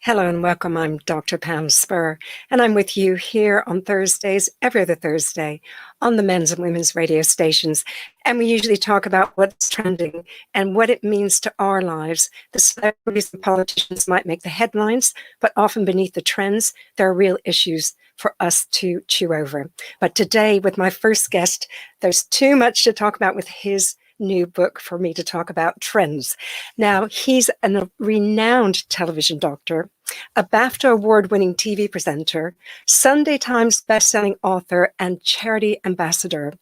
Hello and welcome. I'm Dr. Pam Spurr, and I'm with you here on Thursdays, every other Thursday, on the men's and women's radio stations. And we usually talk about what's trending and what it means to our lives. The celebrities and politicians might make the headlines, but often beneath the trends, there are real issues for us to chew over. But today, with my first guest, there's too much to talk about with his new book for me to talk about trends. Now, he's a renowned television doctor, a BAFTA award-winning TV presenter, Sunday Times bestselling author, and charity ambassador.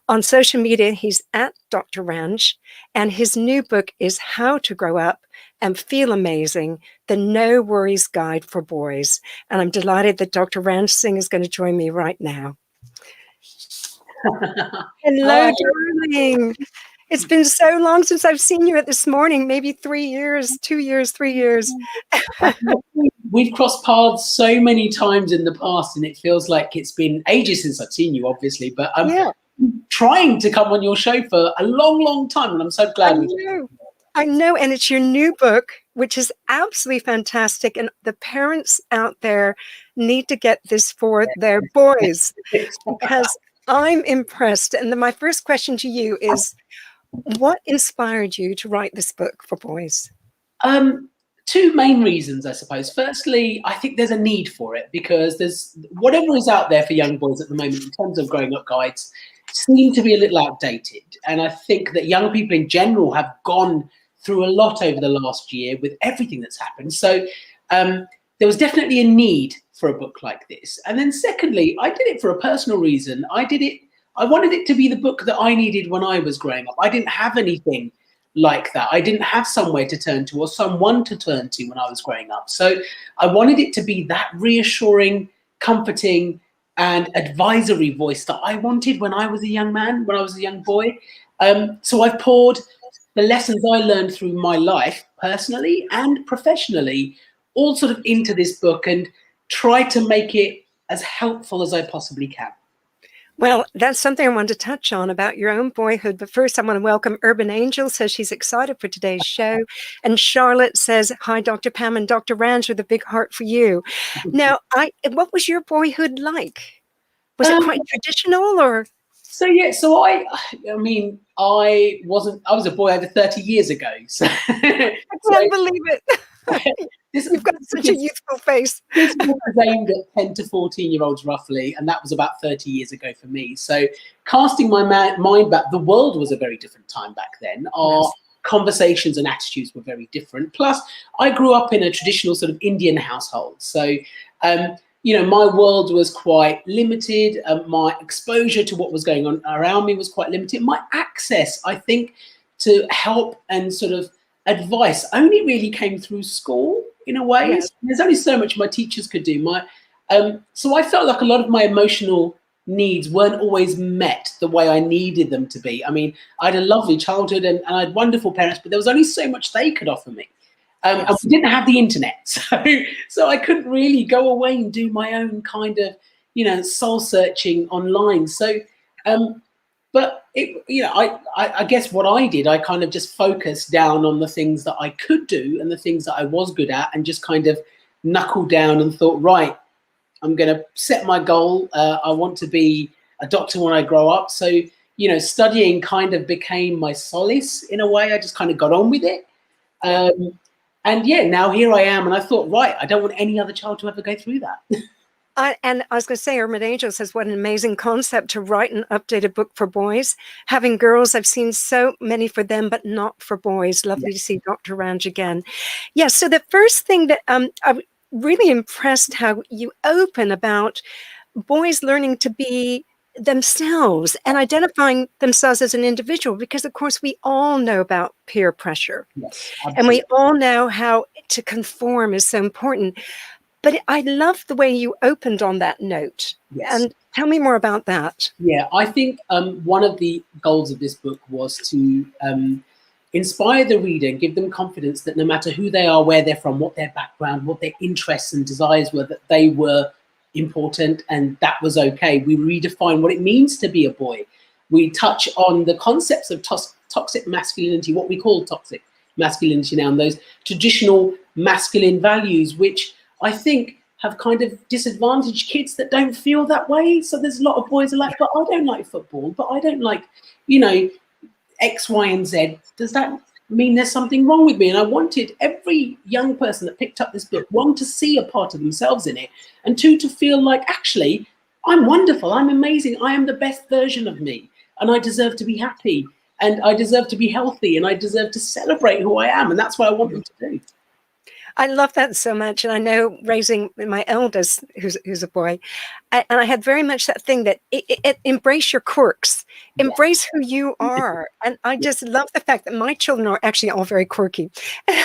On social media, he's at Dr. Ranch, and his new book is How to Grow Up and Feel Amazing, the No Worries Guide for Boys. And I'm delighted that Dr. Ranch Singh is going to join me right now. Hello, darling. It's been so long since I've seen you at this morning, maybe 3 years, 2 years, 3 years. We've crossed paths so many times in the past, and it feels like it's been ages since I've seen you, obviously, but I'm trying to come on your show for a long, long time, and I'm so glad. I know, and it's your new book, which is absolutely fantastic, and the parents out there need to get this for their boys, because I'm impressed. And then my first question to you is, what inspired you to write this book for boys? Two main reasons, I suppose. Firstly, I think there's a need for it because there's whatever is out there for young boys at the moment in terms of growing up guides seem to be a little outdated. And I think that young people in general have gone through a lot over the last year with everything that's happened. So there was definitely a need for a book like this. And then secondly, I did it for a personal reason. I wanted it to be the book that I needed when I was growing up. I didn't have anything like that. I didn't have somewhere to turn to or someone to turn to when I was growing up. So I wanted it to be that reassuring, comforting, and advisory voice that I wanted when I was a young man, when I was a young boy. So I've poured the lessons I learned through my life, personally and professionally, all sort of into this book and tried to make it as helpful as I possibly can. Well, that's something I wanted to touch on about your own boyhood. But first, I want to welcome Urban Angel, says she's excited for today's show. And Charlotte says, hi, Dr. Pam and Dr. Ranch with a big heart for you. Now, what was your boyhood like? Was it quite traditional or? So I mean, I was a boy over 30 years ago. So I can't believe it. You've got such a youthful face. This book was aimed at 10 to 14-year-olds roughly, and that was about 30 years ago for me. So casting my mind back, the world was a very different time back then. Our conversations and attitudes were very different. Plus, I grew up in a traditional sort of Indian household. So, my world was quite limited. My exposure to what was going on around me was quite limited. My access, I think, to help and sort of advice only really came through school in a way. Yes. There's only so much my teachers could do. So I felt like a lot of my emotional needs weren't always met the way I needed them to be. I mean, I had a lovely childhood and I had wonderful parents, but there was only so much they could offer me. And we didn't have the internet. So I couldn't really go away and do my own kind of, soul searching online. So, but I guess what I did, I kind of just focused down on the things that I could do and the things that I was good at and just kind of knuckled down and thought, right, I'm going to set my goal. I want to be a doctor when I grow up. So, studying kind of became my solace in a way. I just kind of got on with it. Now here I am. And I thought, right, I don't want any other child to ever go through that. And I was going to say, Urban Angel says, what an amazing concept to write an updated book for boys. Having girls, I've seen so many for them, but not for boys. Lovely to see Dr. Ranch again. Yeah, so the first thing that I'm really impressed how you open about boys learning to be themselves and identifying themselves as an individual, because, of course, we all know about peer pressure. Yes, and we all know how to conform is so important. But I love the way you opened on that note. Yes. And tell me more about that. Yeah, I think one of the goals of this book was to inspire the reader and give them confidence that no matter who they are, where they're from, what their background, what their interests and desires were, that they were important and that was okay. We redefine what it means to be a boy. We touch on the concepts of toxic masculinity, what we call toxic masculinity now and those traditional masculine values, which I think have kind of disadvantaged kids that don't feel that way. So there's a lot of boys are like, but I don't like football, but I don't like, you know, X, Y, and Z. Does that mean there's something wrong with me? And I wanted every young person that picked up this book, one, to see a part of themselves in it, and two, to feel like, actually, I'm wonderful, I'm amazing, I am the best version of me, and I deserve to be happy, and I deserve to be healthy, and I deserve to celebrate who I am. And that's what I want them to do. I love that so much. And I know, raising my eldest, who's a boy, and I had very much that thing that embrace your quirks, embrace who you are. And I just love the fact that my children are actually all very quirky.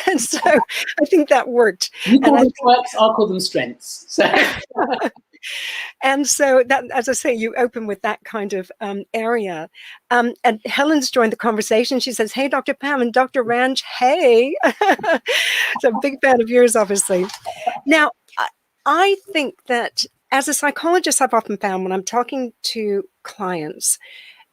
And so I think that worked. You call them quirks, I'll call them strengths. So. And so that, as I say, you open with that kind of area. And Helen's joined the conversation. She says, hey, Dr. Pam and Dr. Ranj, hey. So I'm a big fan of yours, obviously. Now, I think that as a psychologist, I've often found when I'm talking to clients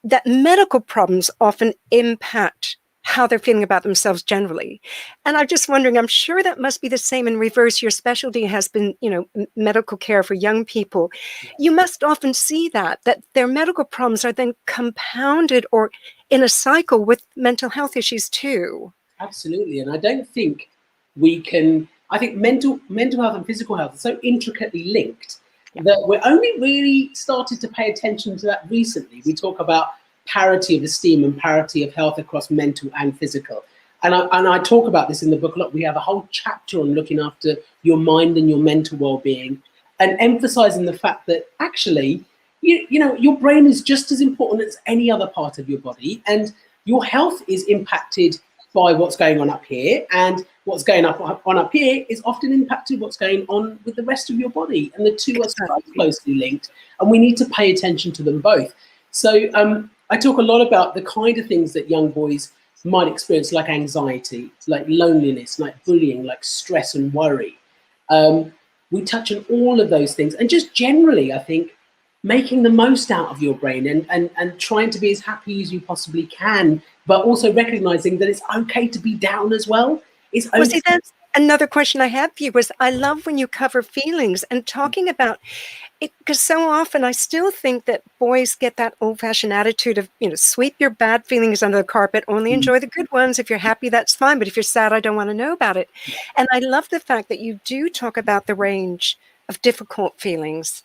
that medical problems often impact how they're feeling about themselves generally. And I'm just wondering, I'm sure that must be the same in reverse. Your specialty has been, you know, medical care for young people. You must often see that their medical problems are then compounded or in a cycle with mental health issues too. Absolutely. And I don't think we can, I think mental health and physical health are so intricately linked that we're only really started to pay attention to that recently. We talk about parity of esteem and parity of health across mental and physical. And I talk about this in the book a lot. We have a whole chapter on looking after your mind and your mental well-being, and emphasizing the fact that actually, you know, your brain is just as important as any other part of your body, and your health is impacted by what's going on up here, and what's going on up here is often impacted what's going on with the rest of your body, and the two are so closely linked, and we need to pay attention to them both. So I talk a lot about the kind of things that young boys might experience, like anxiety, like loneliness, like bullying, like stress and worry. We touch on all of those things, and just generally, I think, making the most out of your brain and trying to be as happy as you possibly can, but also recognizing that it's okay to be down as well. It's okay. Well, see, that's another question I have for you. Was I love when you cover feelings and talking about it, because so often I still think that boys get that old-fashioned attitude of, you know, sweep your bad feelings under the carpet, only enjoy the good ones. If you're happy, that's fine. But if you're sad, I don't want to know about it. And I love the fact that you do talk about the range of difficult feelings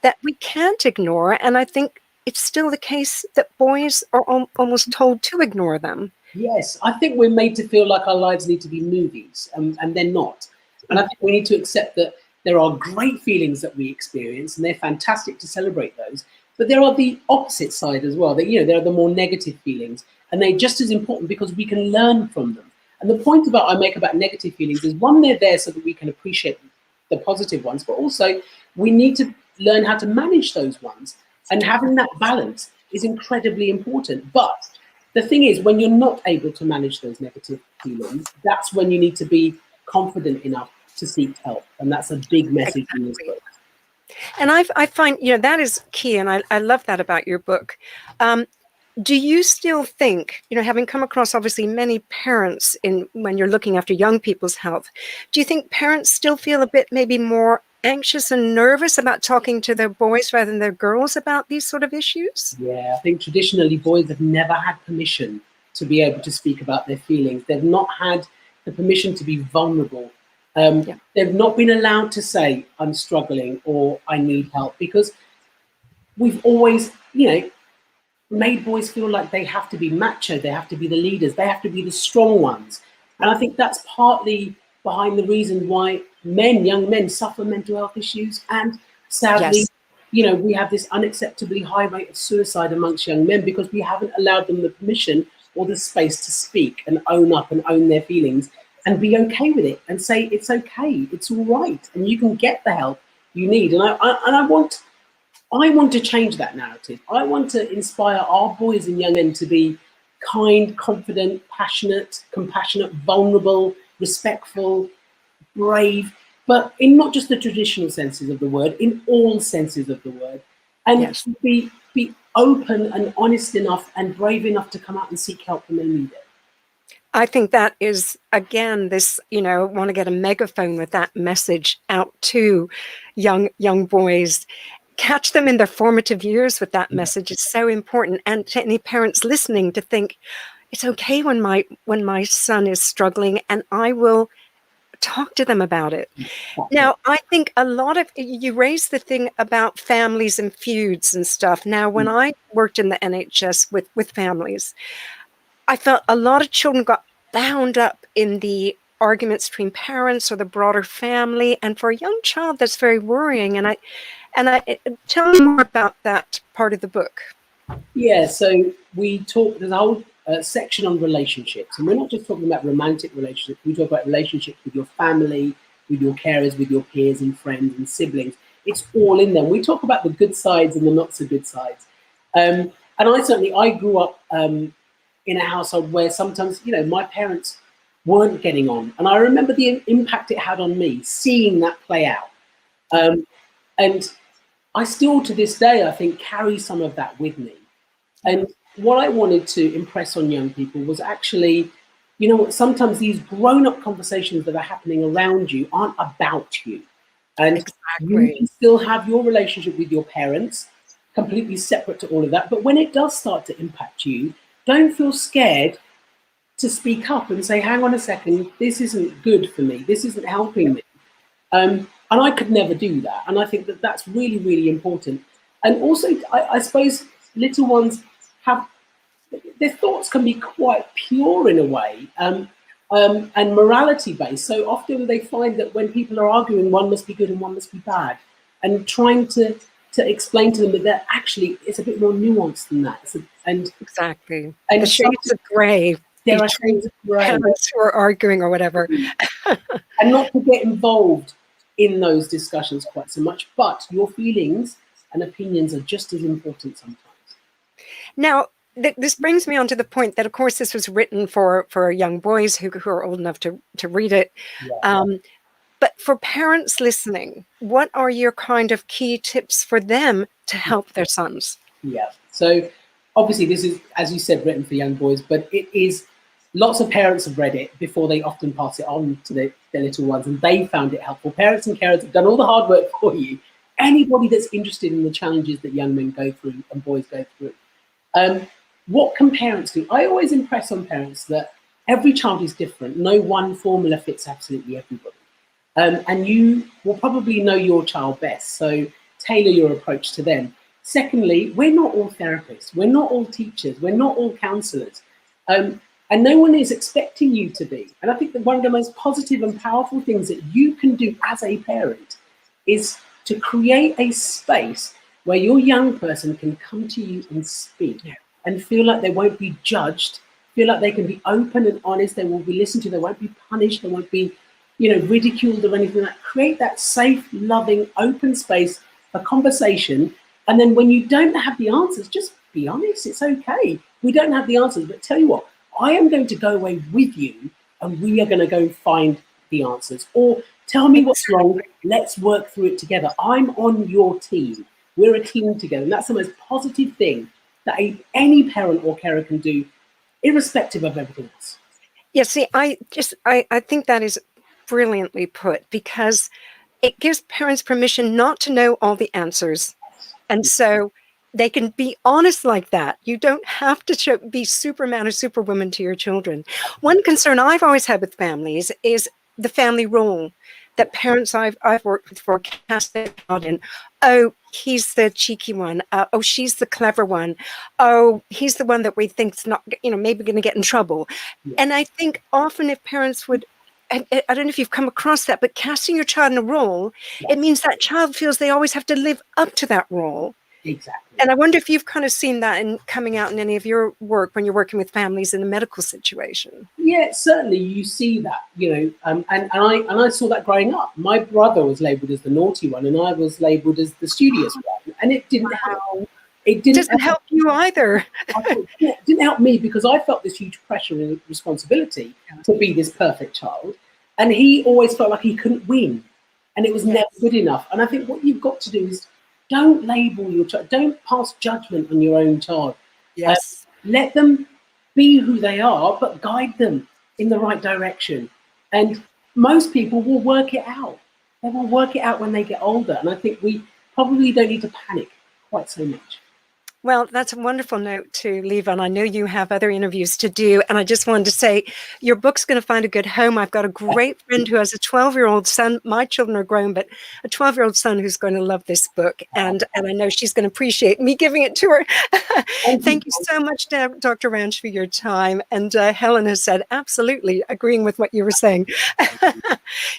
that we can't ignore. And I think it's still the case that boys are almost told to ignore them. Yes, I think we're made to feel like our lives need to be movies, and they're not. And I think we need to accept that there are great feelings that we experience, and they're fantastic to celebrate those. But there are the opposite side as well, that, you know, there are the more negative feelings, and they're just as important because we can learn from them. And the point I make about negative feelings is, one, they're there so that we can appreciate the positive ones, but also we need to learn how to manage those ones. And having that balance is incredibly important. But the thing is, when you're not able to manage those negative feelings, that's when you need to be confident enough to seek help. And that's a big message in this book. And I find, you know, that is key. And I love that about your book. Do you still think, you know, having come across obviously many parents when you're looking after young people's health, do you think parents still feel a bit maybe more anxious and nervous about talking to their boys rather than their girls about these sort of issues? Yeah, I think traditionally boys have never had permission to be able to speak about their feelings. They've not had the permission to be vulnerable. They've not been allowed to say, I'm struggling or I need help, because we've always, you know, made boys feel like they have to be macho, they have to be the leaders, they have to be the strong ones. And I think that's partly behind the reason why young men suffer mental health issues. And sadly, you know, we have this unacceptably high rate of suicide amongst young men because we haven't allowed them the permission or the space to speak and own up and own their feelings and be okay with it and say, it's okay, it's all right, and you can get the help you need. And I want to change that narrative. I want to inspire our boys and young men to be kind, confident, passionate, compassionate, vulnerable, respectful, brave, but in not just the traditional senses of the word, in all senses of the word. And be open and honest enough and brave enough to come out and seek help when they need it. I think that is, again, this, want to get a megaphone with that message out to young boys. Catch them in their formative years with that message is so important. And to any parents listening, to think it's okay when my son is struggling, and I will talk to them about it. Now, I think a lot of you raised the thing about families and feuds and stuff. Now, when I worked in the NHS with families, I felt a lot of children got bound up in the arguments between parents or the broader family. And for a young child, that's very worrying. And I tell me more about that part of the book. Yeah, so there's a whole section on relationships. And we're not just talking about romantic relationships. We talk about relationships with your family, with your carers, with your peers and friends and siblings. It's all in them. We talk about the good sides and the not so good sides. And I grew up in a household where sometimes, my parents weren't getting on. And I remember the impact it had on me, seeing that play out. And I still, to this day, I think, carry some of that with me. And what I wanted to impress on young people was actually, sometimes these grown-up conversations that are happening around you aren't about you. And exactly. You can still have your relationship with your parents, completely separate to all of that. But when it does start to impact you, don't feel scared to speak up and say, hang on a second, this isn't good for me. This isn't helping me. And I could never do that. And I think that that's really, really important. And also, I suppose little ones their thoughts can be quite pure in a way, and morality based. So often they find that when people are arguing, one must be good and one must be bad. And trying to explain to them that actually it's a bit more nuanced than that. Exactly. And the shades of grey. There are shades of grey. Parents who are arguing or whatever. And not to get involved in those discussions quite so much, but your feelings and opinions are just as important sometimes. Now, this brings me on to the point that, of course, this was written for young boys who are old enough to read it. Yeah. But for parents listening, what are your kind of key tips for them to help their sons? Yeah. So obviously this is, as you said, written for young boys, but it is, lots of parents have read it before they often pass it on to their little ones, and they found it helpful. Parents and carers have done all the hard work for you. Anybody that's interested in the challenges that young men go through and boys go through. What can parents do? I always impress on parents that every child is different. No one formula fits absolutely everybody. And you will probably know your child best, so tailor your approach to them. Secondly, we're not all therapists. We're not all teachers. We're not all counsellors. And no one is expecting you to be. And I think that one of the most positive and powerful things that you can do as a parent is to create a space where your young person can come to you and speak and feel like they won't be judged, feel like they can be open and honest, they will be listened to, they won't be punished, they won't be, ridiculed or anything like that. Create that safe, loving, open space for conversation. And then when you don't have the answers, just be honest. It's okay. We don't have the answers, but tell you what, I am going to go away with you and we are going to go find the answers. Or tell me what's wrong. Let's work through it together. I'm on your team. We're a team together. And that's the most positive thing that any parent or carer can do, irrespective of everything else. Yeah, see, I think that is brilliantly put, because it gives parents permission not to know all the answers. And so they can be honest like that. You don't have to be Superman or Superwoman to your children. One concern I've always had with families is the family role that parents I've worked with for cast their child in. Oh, he's the cheeky one. Oh, she's the clever one. Oh, he's the one that we think's not, maybe going to get in trouble. Yeah. And I think often if parents would, I don't know if you've come across that, but casting your child in a role, it means that child feels they always have to live up to that role. Exactly. And I wonder if you've kind of seen that in coming out in any of your work when you're working with families in a medical situation. Yeah, certainly you see that, and I saw that growing up. My brother was labelled as the naughty one, and I was labelled as the studious one, and it didn't help. It doesn't help you either. It didn't help me, because I felt this huge pressure and responsibility to be this perfect child, and he always felt like he couldn't win, and it was never good enough. And I think what you've got to do is don't label your child. Don't pass judgment on your own child. Yes. Let them be who they are, but guide them. in the right direction. And most people will work it out. They will work it out when they get older. And I think we probably don't need to panic quite so much. Well, that's a wonderful note to leave on. I know you have other interviews to do, and I just wanted to say your book's going to find a good home. I've got a great friend who has a 12-year-old son. My children are grown, but a 12-year-old son who's going to love this book, and I know she's going to appreciate me giving it to her. Thank you so much, Dr. Ranch, for your time. And Helen has said, absolutely, agreeing with what you were saying.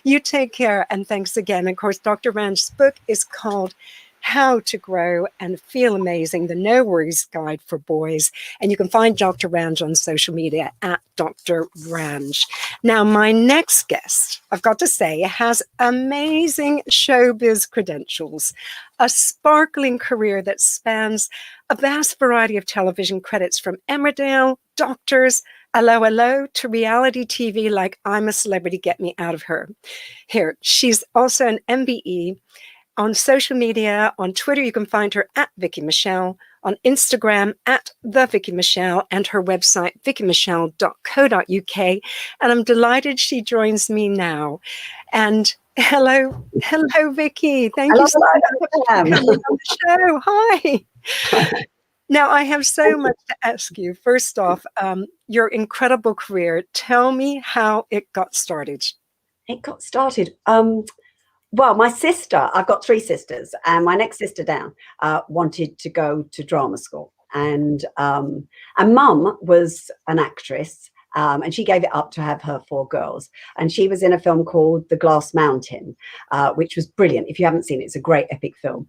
You take care, and thanks again. Of course, Dr. Ranch's book is called How to Grow and Feel Amazing, the No Worries Guide for Boys. And you can find Dr. Ranch on social media at Dr. Ranch. Now, my next guest, I've got to say, has amazing showbiz credentials, a sparkling career that spans a vast variety of television credits from Emmerdale, Doctors, Hello, Hello, to reality TV like I'm a Celebrity, Get Me Out of Her. Here, she's also an MBE. On social media, on Twitter, you can find her at Vicky Michelle, on Instagram at the Vicky Michelle, and her website, vickymichelle.co.uk. And I'm delighted she joins me now. And hello, Vicky. Thank you so much for being on the show. Hi. Now, I have so much to ask you. First off, your incredible career. Tell me how it got started. It got started. Well, my sister, I've got 3 sisters, and my next sister down wanted to go to drama school. And Mum was an actress, and she gave it up to have her 4 girls. And she was in a film called The Glass Mountain, which was brilliant. If you haven't seen it, it's a great epic film.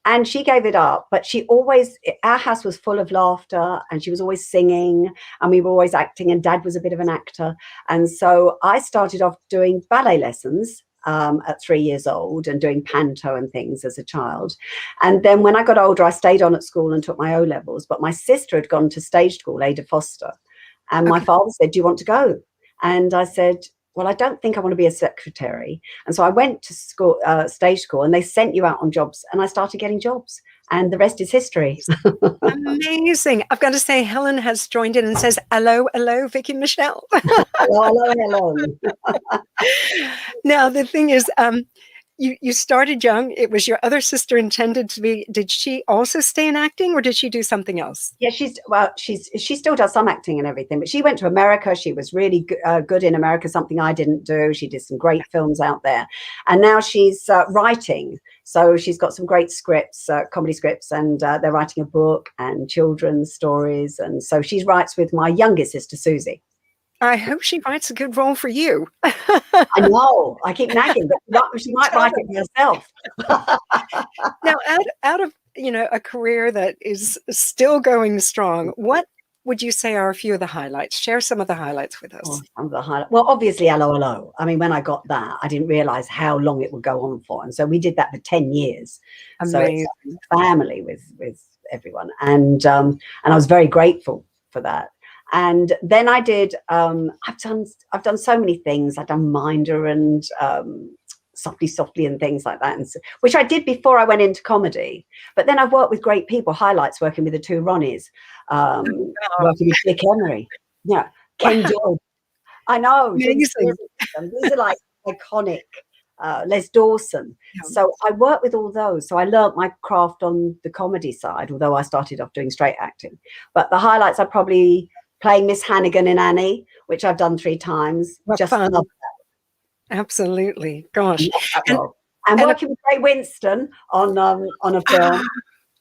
And she gave it up, but our house was full of laughter, and she was always singing, and we were always acting, and Dad was a bit of an actor. And so I started off doing ballet lessons at 3 years old, and doing panto and things as a child. And then when I got older, I stayed on at school and took my O-levels, but my sister had gone to stage school, Ada Foster. And my father said, do you want to go? And I said, well, I don't think I want to be a secretary. And so I went to school, stage school, and they sent you out on jobs, and I started getting jobs. And the rest is history. Amazing. I've got to say, Helen has joined in and says, hello, Vicky Michelle. hello. Now, the thing is, you started young. It was your other sister intended to be. Did she also stay in acting, or did she do something else? Yeah, she still does some acting and everything, but she went to America. She was really good in America, something I didn't do. She did some great films out there. And now she's writing. So she's got some great scripts, comedy scripts, and they're writing a book and children's stories. And so she writes with my youngest sister, Susie. I hope she writes a good role for you. I know. I keep nagging, but she might write it herself. Now, out of a career that is still going strong, what would you say are a few of the highlights? Share some of the highlights with us. Some of the highlights. Well, obviously, Hello, Hello. I mean, when I got that, I didn't realize how long it would go on for. And so we did that for 10 years. Amazing. So it's family with everyone. And I was very grateful for that. And then I did, I've done so many things. I've done Minder and Softly and things like that, and so, which I did before I went into comedy. But then I've worked with great people, highlights working with the 2 Ronnies, working with Dick Emery, Ken George. I know. These are like iconic. Les Dawson. Yeah. So I worked with all those. So I learnt my craft on the comedy side, although I started off doing straight acting. But the highlights are probably playing Miss Hannigan in Annie, which I've done 3 times. What just fun. love that. Absolutely. Gosh. And working with Ray Winston on a film.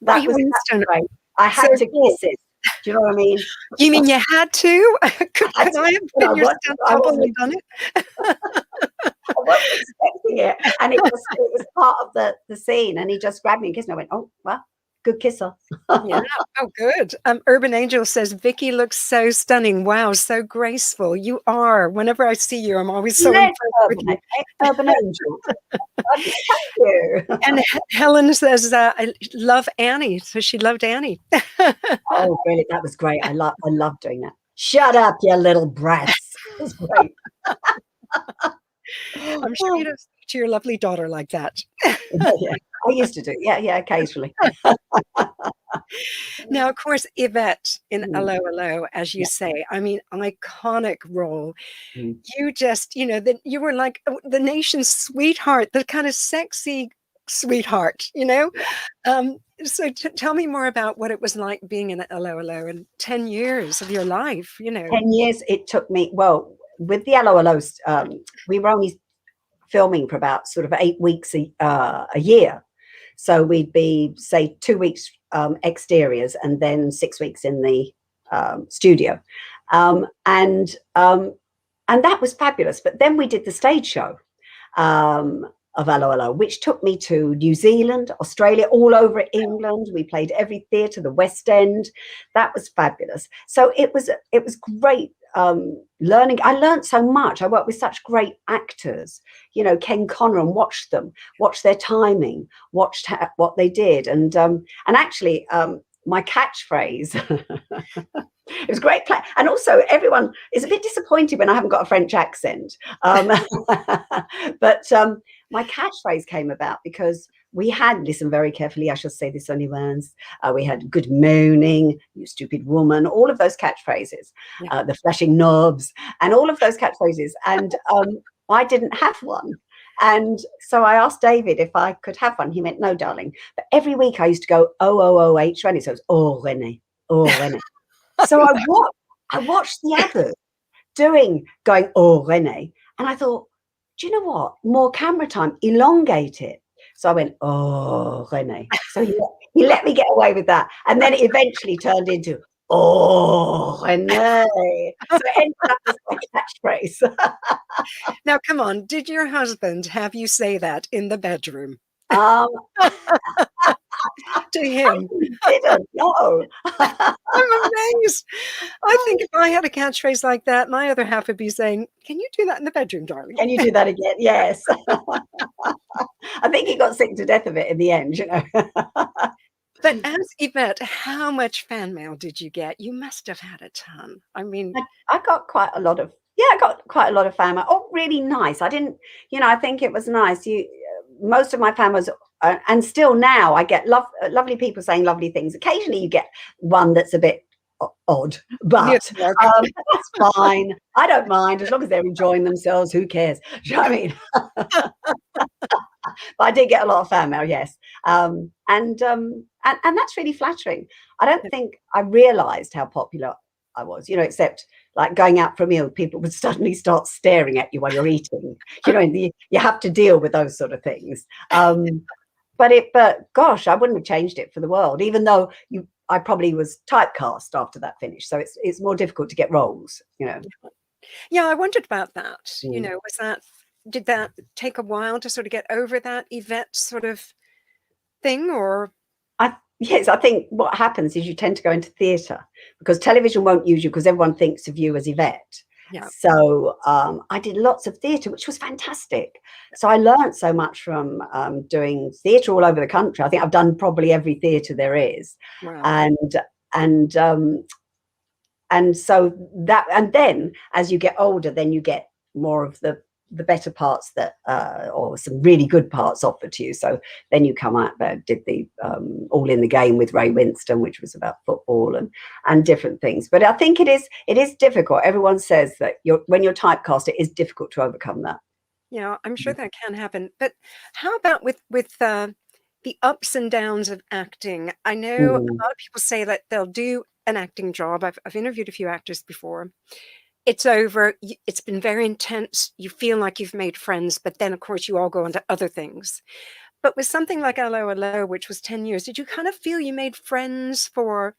That was great. I had to kiss it. Do you know what I mean? You mean you had to? Could I have been your stunt double and done it? I wasn't expecting it. And it was part of the scene. And he just grabbed me and kissed me. I went, oh, well, good kisser. Yeah. Oh, good. Urban Angel says, Vicky looks so stunning. Wow, so graceful. You are. Whenever I see you, I'm always so impressed with you. Urban Angel. Thank you. And Helen says, I love Annie. So she loved Annie. Oh, really? That was great. I love doing that. Shut up, you little brats. It was great. I'm sure you don't speak to your lovely daughter like that. Yeah, I used to do. Yeah, occasionally. Now, of course, Yvette in Mm. Hello, Hello, as you Yeah. say, I mean, iconic role. Mm. You just, that you were like the nation's sweetheart, the kind of sexy sweetheart, So tell me more about what it was like being in Hello, Hello and 10 years of your life, 10 years it took me. Well, with the LOLOs, we were only filming for about sort of 8 weeks a year. So we'd be, say, 2 weeks exteriors and then 6 weeks in the studio. And that was fabulous. But then we did the stage show of LOLO, which took me to New Zealand, Australia, all over England. We played every theatre, the West End. That was fabulous. So it was great learning. I learned so much. I worked with such great actors, Ken Connor, and watched their timing, watched what they did. And actually, my catchphrase, it was great play. And also everyone is a bit disappointed when I haven't got a French accent. But my catchphrase came about because we had, listen very carefully, I shall say this only once, we had good morning, you stupid woman, all of those catchphrases, the flashing knobs, and all of those catchphrases. And I didn't have one. And so I asked David if I could have one. He went, no, darling. But every week I used to go, O-O-O-H, Rennie. So it was, oh, Rennie, oh, Rennie. So I watched the others going, oh, Rennie. And I thought, do you know what? More camera time, elongate it. So I went, oh, Rennie. So he let me get away with that. And then it eventually turned into, oh, Rennie. So it ended up as my catchphrase. Now, come on, did your husband have you say that in the bedroom? To him? I didn't, no. I'm amazed. I think if I had a catchphrase like that, my other half would be saying, can you do that in the bedroom, darling? Can you do that again? Yes. I think he got sick to death of it in the end, But as Yvette, how much fan mail did you get? You must have had a ton. I mean, I got quite a lot of, I got quite a lot of fan mail. Oh, really nice. I didn't, I think it was nice. Most of my fan was, and still now I get lovely people saying lovely things. Occasionally you get one that's a bit odd, but that's fine. I don't mind as long as they're enjoying themselves. Who cares? Do you know what I mean? But I did get a lot of fan mail, yes, and that's really flattering. I don't think I realised how popular I was, except like going out for a meal, people would suddenly start staring at you while you're eating. You have to deal with those sort of things. But gosh, I wouldn't have changed it for the world, even though I probably was typecast after that finished. So it's more difficult to get roles, Yeah, I wondered about that. Did that take a while to sort of get over that Yvette sort of thing, or? Yes, I think what happens is you tend to go into theatre because television won't use you because everyone thinks of you as Yvette. Yeah. So I did lots of theatre, which was fantastic. So I learned so much from doing theatre all over the country. I think I've done probably every theatre there is. Wow. And so that, and then as you get older, then you get more of the better parts that or some really good parts offered to you. So then you come out, did the All in the Game with Ray Winston, which was about football and different things. But I think it is difficult. Everyone says that when you're typecast, it is difficult to overcome that. Yeah, I'm sure that can happen. But how about with the ups and downs of acting? I know a lot of people say that they'll do an acting job. I've interviewed a few actors before. It's over. It's been very intense. You feel like you've made friends, but then, of course, you all go on to other things. But with something like Hello, Hello, which was 10 years, did you kind of feel you made friends for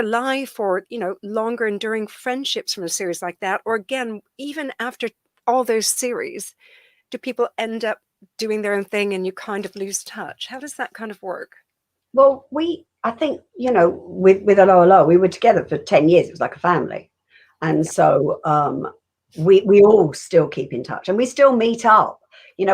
life, or, longer enduring friendships from a series like that? Or again, even after all those series, do people end up doing their own thing and you kind of lose touch? How does that kind of work? Well, I think, with Hello, Hello, we were together for 10 years. It was like a family. And so we all still keep in touch and we still meet up. We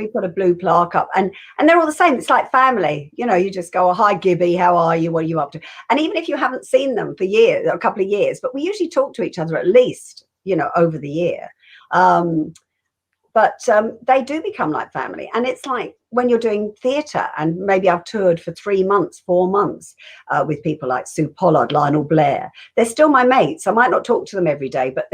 put a blue plaque up and they're all the same. It's like family. You just go, oh, hi, Gibby, how are you? What are you up to? And even if you haven't seen them for years, a couple of years, but we usually talk to each other at least, over the year. they do become like family. And it's like when you're doing theatre, and maybe I've toured for 3 months, 4 months with people like Sue Pollard, Lionel Blair. They're still my mates. I might not talk to them every day, but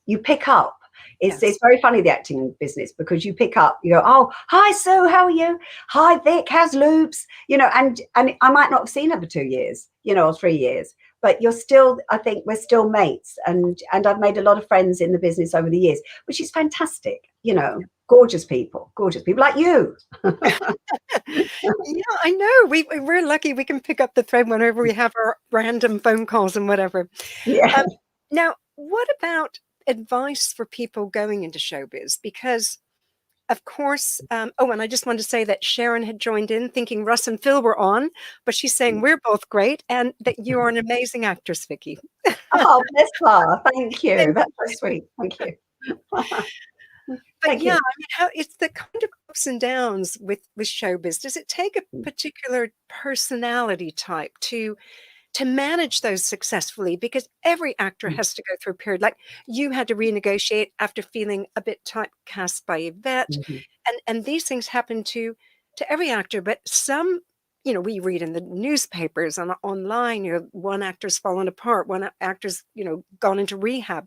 you pick up. It's very funny, the acting business, because you pick up, you go, oh, hi, Sue, how are you? Hi, Vic, how's Loops? You know, and I might not have seen her for 2 years, you know, or 3 years. But you're still, I think we're still mates. And I've made a lot of friends in the business over the years, which is fantastic. You know, gorgeous people like you. Yeah, I know. We're lucky we can pick up the thread whenever we have our random phone calls and whatever. Yeah. Now, what about advice for people going into showbiz? Because of course, and I just wanted to say that Sharon had joined in thinking Russ and Phil were on, but she's saying we're both great and that you are an amazing actress, Vicky. Oh, bless her. Thank you. That's so sweet. Thank you. But yeah, I mean, it's the kind of ups and downs with showbiz. Does it take a particular personality type to manage those successfully? Because every actor has to go through a period, like you had to renegotiate after feeling a bit typecast by Yvette, and these things happen to every actor. But some, you know, we read in the newspapers and online, you know, one actor's fallen apart, one actor's, you know, gone into rehab.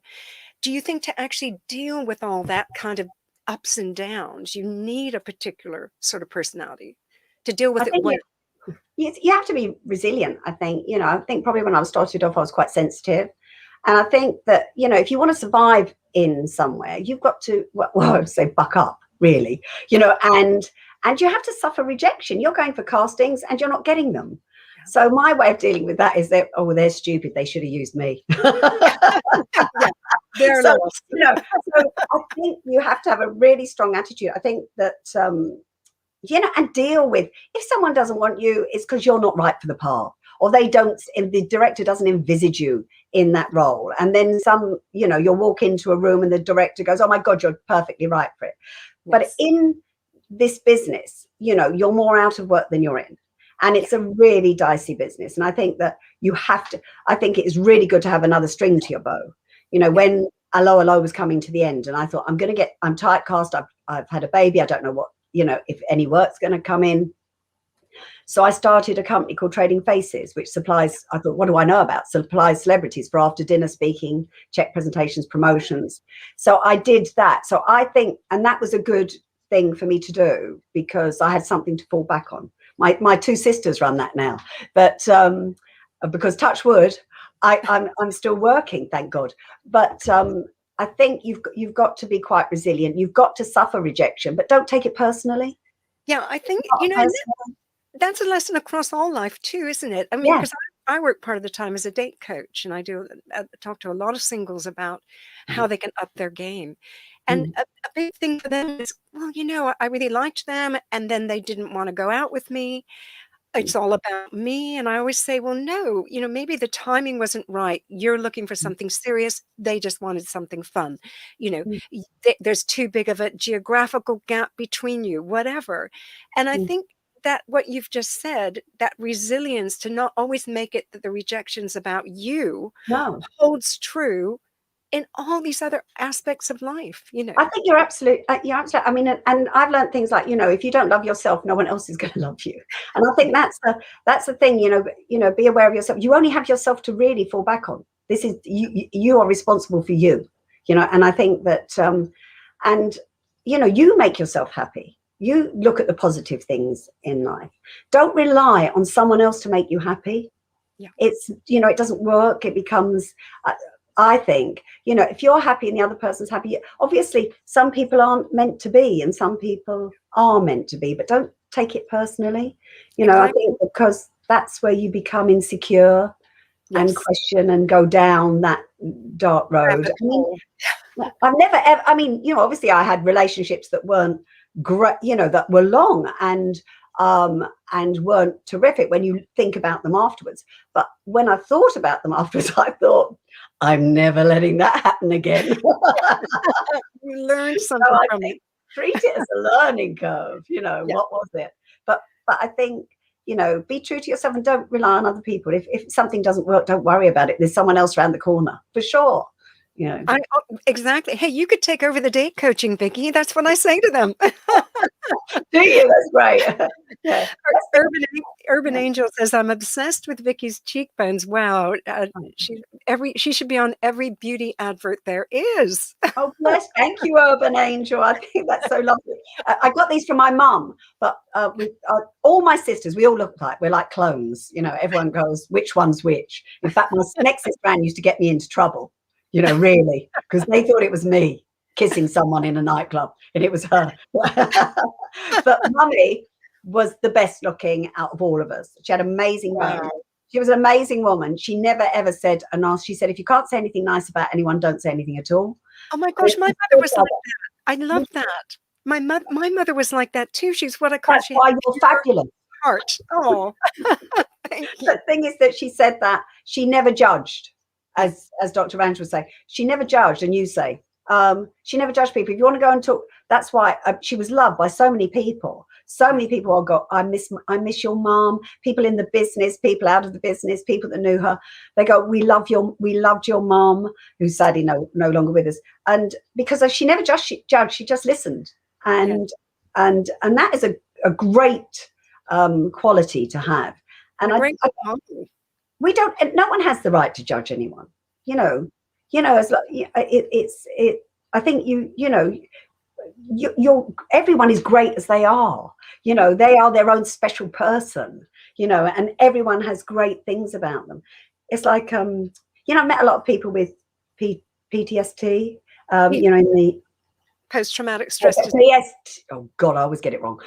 Do you think to actually deal with all that kind of ups and downs, you need a particular sort of personality to deal with it well? You have to be resilient, I think. You know, I think probably when I started off, I was quite sensitive. And I think that, you know, if you want to survive in somewhere, you've got to, well, I would say buck up, really, you know, and you have to suffer rejection. You're going for castings and you're not getting them. So my way of dealing with that is that, oh, they're stupid. They should have used me. They're so, lost. You know, so I think you have to have a really strong attitude. I think that, you know, and deal with, if someone doesn't want you, it's because you're not right for the part, or the director doesn't envisage you in that role. And then you know, you'll walk into a room and the director goes, oh my God, you're perfectly right for it. Yes. But in this business, you know, you're more out of work than you're in. And it's a really dicey business. And I think that I think it is really good to have another string to your bow. You know, when Allo was coming to the end and I thought, I'm typecast, I've had a baby, I don't know what, you know, if any work's going to come in. So I started a company called Trading Faces, which supplies, I thought, what do I know about? Supplies celebrities for after dinner speaking, check presentations, promotions. So I did that. So I think, and that was a good thing for me to do because I had something to fall back on. My 2 sisters run that now, but because touch wood, I'm still working, thank God. But I think you've got to be quite resilient. You've got to suffer rejection, but don't take it personally. Yeah, I think, you know, that's a lesson across all life too, isn't it? I mean, because I work part of the time as a date coach, and I talk to a lot of singles about how they can up their game. And a big thing for them is, well, you know, I really liked them, and then they didn't want to go out with me. It's all about me. And I always say, well, no, you know, maybe the timing wasn't right. You're looking for something serious. They just wanted something fun. You know, there's too big of a geographical gap between you, whatever. And I think that what you've just said, that resilience to not always make it that the rejection's about you, holds true in all these other aspects of life, you know. I think you're absolute. I mean, and I've learned things like, you know, if you don't love yourself, no one else is going to love you. And I think that's the thing, you know, be aware of yourself. You only have yourself to really fall back on. This is you are responsible for you, you know. And I think that, and you know, you make yourself happy. You look at the positive things in life. Don't rely on someone else to make you happy. Yeah. It's, you know, it doesn't work. It becomes. I think, you know, if you're happy and the other person's happy, obviously some people aren't meant to be and some people are meant to be, but don't take it personally. You know, I think because that's where you become insecure and question and go down that dark road. I mean, I've never ever, I mean, you know, obviously I had relationships that weren't great, you know, that were long and weren't terrific when you think about them afterwards. But when I thought about them afterwards, I thought, I'm never letting that happen again. You learned something from it. Treat it as a learning curve, you know, what was it? But I think, you know, be true to yourself and don't rely on other people. If something doesn't work, don't worry about it. There's someone else around the corner, for sure. you know. Exactly. Hey, you could take over the date coaching, Vicky. That's what I say to them. Do you? That's great. Yeah. Urban Angel says, I'm obsessed with Vicky's cheekbones. Wow. She should be on every beauty advert there is. Oh, bless. Thank you, Urban Angel. I think that's so lovely. I got these from my mum, but with all my sisters, we all look like, we're like clones. You know, everyone goes, which one's which? In fact, my next sister Anne used to get me into trouble, you know, really, because they thought it was me kissing someone in a nightclub, and it was her. But Mummy was the best looking out of all of us. She had amazing bones. She was an amazing woman. She never ever said a nasty. She said, if you can't say anything nice about anyone, don't say anything at all. Oh my gosh, my mother was like that. I love that. My mother was like that too. She's what I call. That's why you're fabulous. Heart. Oh, thank you. The thing is that she said that she never judged, as Dr. Range would say. She never judged, and you say she never judged people. If you want to go and talk, that's why she was loved by so many people. So many people all got, I miss your mom. People in the business, people out of the business, people that knew her. They go, we loved your mom, who's sadly no longer with us. And because she never judged, she just listened. And that is a great quality to have. And we don't. No one has the right to judge anyone. You know. As like I think everyone is great as they are. You know, they are their own special person. You know, and everyone has great things about them. It's like I met a lot of people with PTSD. You know, in the post-traumatic stress disorder. Yes. Oh God, I always get it wrong.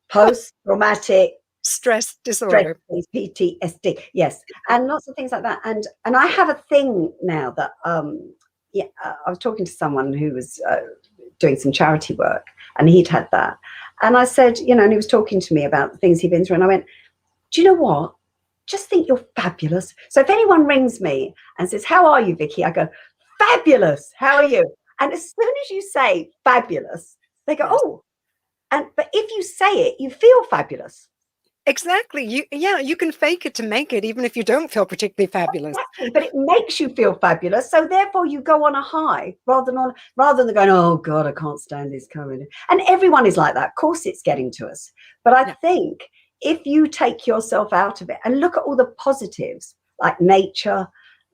Post-traumatic stress disorder, PTSD. Yes, and lots of things like that. And I have a thing now that I was talking to someone who was doing some charity work, and he'd had that. And I said, and he was talking to me about the things he'd been through, and I went, do you know what? Just think you're fabulous. So if anyone rings me and says, how are you, Vicky? I go, fabulous. How are you? And as soon as you say fabulous, they go, oh. But if you say it, you feel fabulous. Exactly. You can fake it to make it, even if you don't feel particularly fabulous. Exactly, but it makes you feel fabulous. So therefore you go on a high rather than going, oh God, I can't stand this coming. And everyone is like that. Of course it's getting to us. But I think if you take yourself out of it and look at all the positives, like nature,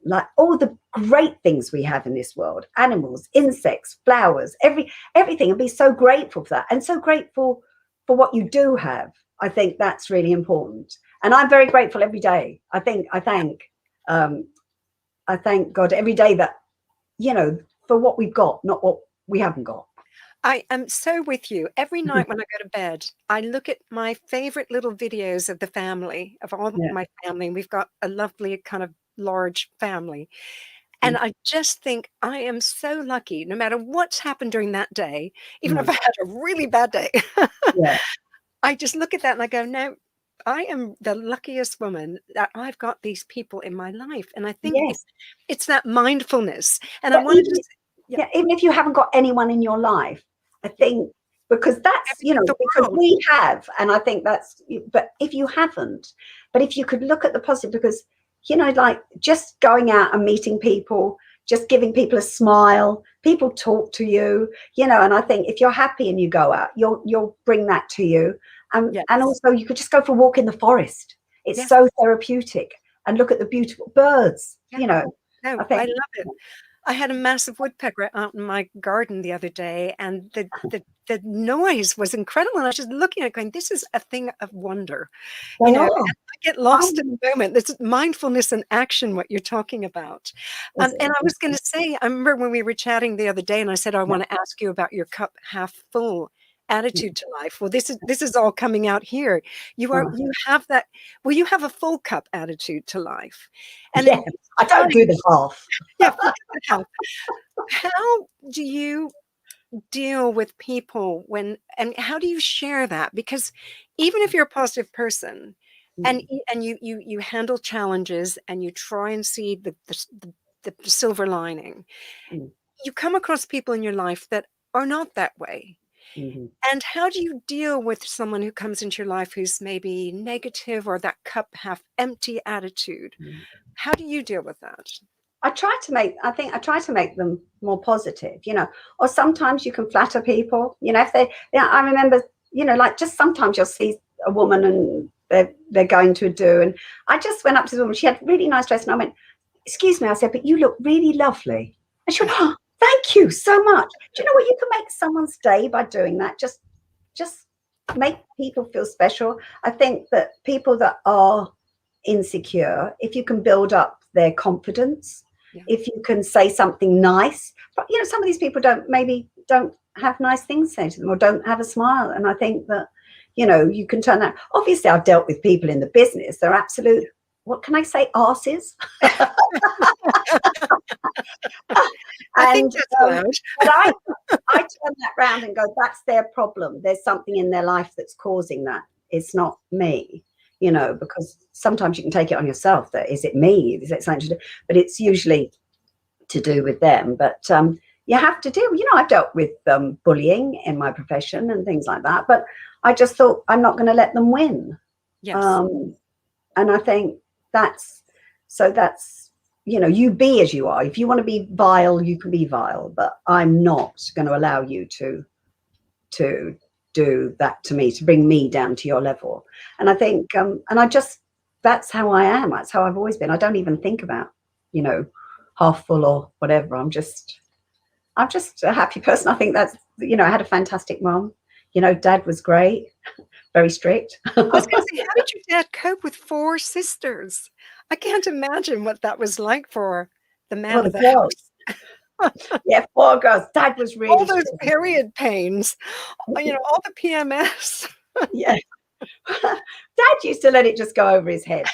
like all the great things we have in this world, animals, insects, flowers, everything, and be so grateful for that, and so grateful for what you do have. I think that's really important, and I'm very grateful every day. I thank God every day that for what we've got, not what we haven't got. I am so with you. Every night when I go to bed, I look at my favorite little videos of the family, of all my family. We've got a lovely kind of large family. And I just think I am so lucky, no matter what's happened during that day, even if I had a really bad day. I just look at that and I go, no, I am the luckiest woman that I've got these people in my life. And I think it's that mindfulness. And I wanted to even if you haven't got anyone in your life, I think, because that's, because we have, and I think that's, but if you haven't, but if you could look at the positive, because, like just going out and meeting people, just giving people a smile, people talk to you, and I think if you're happy and you go out, you'll bring that to you. And also you could just go for a walk in the forest. It's so therapeutic, and look at the beautiful birds, No, I love it. I had a massive woodpecker out in my garden the other day, and the noise was incredible. And I was just looking at it going, this is a thing of wonder. And I get lost in the moment. This is mindfulness and action, what you're talking about. And I was going to say, I remember when we were chatting the other day and I said, I want to ask you about your cup half full attitude to life. Well, this is all coming out here. You have that. Well, you have a full cup attitude to life, and I don't do the half. Half. How do you deal with people and how do you share that? Because even if you're a positive person, and you handle challenges and you try and see the silver lining, you come across people in your life that are not that way. And how do you deal with someone who comes into your life who's maybe negative or that cup half empty attitude? How do you deal with that? I think I try to make them more positive, or sometimes you can flatter people, if I remember, like just sometimes you'll see a woman and they're going to do, and I just went up to the woman, she had really nice dress, and I went, excuse me, I said, but you look really lovely. And she went, oh, thank you so much. Do you know what? You can make someone's day by doing that. Just make people feel special. I think that people that are insecure, if you can build up their confidence, if you can say something nice, but some of these people don't have nice things said to them or don't have a smile. And I think that, you can turn that. Obviously, I've dealt with people in the business. They're absolute, what can I say, arses. I think that's loud. But I turn that round and go, that's their problem. There's something in their life that's causing that. It's not me, because sometimes you can take it on yourself. That is it me? Is it something to do? But it's usually to do with them. But you have to deal. I've dealt with bullying in my profession and things like that. But I just thought I'm not going to let them win. Yes. And I think that's you be as you are. If you want to be vile, you can be vile, but I'm not going to allow you to do that to me, to bring me down to your level. And I think, that's how I am. That's how I've always been. I don't even think about, half full or whatever. I'm just a happy person. I think that's, I had a fantastic mom. Dad was great, very strict. I was going to say, how did your dad cope with 4 sisters? I can't imagine what that was like for the man of the house. Yeah, 4 girls. Dad was really all those period pains, all the PMS. Yeah. Dad used to let it just go over his head.